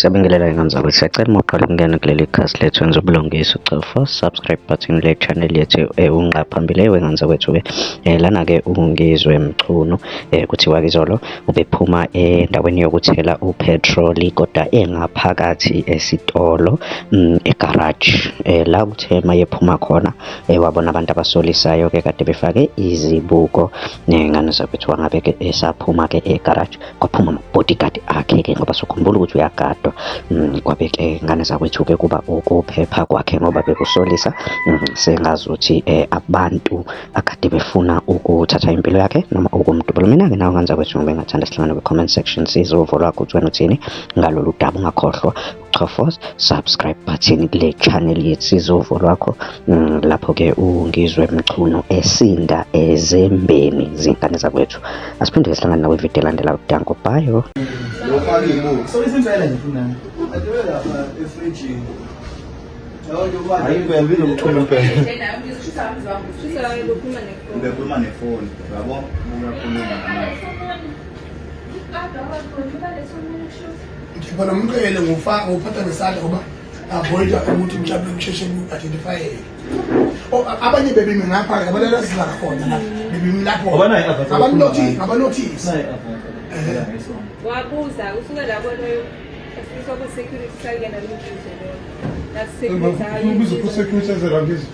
Siyabingelela ingane zakwethu, siyacela uma uqala ukungena kuleli khasi lethu wenza ubulungiswa ucofa subscribe button le channel yethu unqa phambili wengane zakwethu-ke lana-ke ungizwe mchunu kuthiwa-ke izolo ubephuma endaweni yokuthela uphethroli kodwa engaphakathi esitolo egaraji la kuthe mayephuma khona wabona abantu abasolisayo-ke kade befake izibuko ngane zakwethu wangabe-ke esaphuma-ke egaraji kwaphuma ama-bodyguard akhe-ke ngoba sokhumbula ukuthi uyagadwa kwabe-ke ngane zakwethu-ke kuba ukuphepha kwakhe ngoba bekusolisa sengazi ukuthi abantu akade befuna ukuthatha impilo yakhe noma ukumdubula. Mina-ke nawe ngane zakwethu ngoba engathanda sihlangane kwi-comment section sizwe uvo lwakho ukuthi wena uthini ngalolu daba. Ungakhohlwa ukuchofa subscribe button kule channel yethu sizwe uvo lwakho lapho-ke ungizwe mchunu esinda ezembeni zingane zakwethu. Asiphinde sihlangane nawe ividiyo elandelayo. Danko, bye. So isenzela nje funani. Efrijini. Ayikho yabilo umchunu impela. Ngikhuluma nefoni, yabo? Uyakhuluma naye. Ngibona umqele ngophatha ngesandla ngoba avoid ukuthi mhlawumbe ngisheshe identify. Abanye bebimi ngapha abalala sizala khona la. Bebimi lapho. Abanotice. Wabuza usuke lapho leyo esisobo security sakuyena lo mfundisi lo. That's security. Ubiza ku security ezelangizi.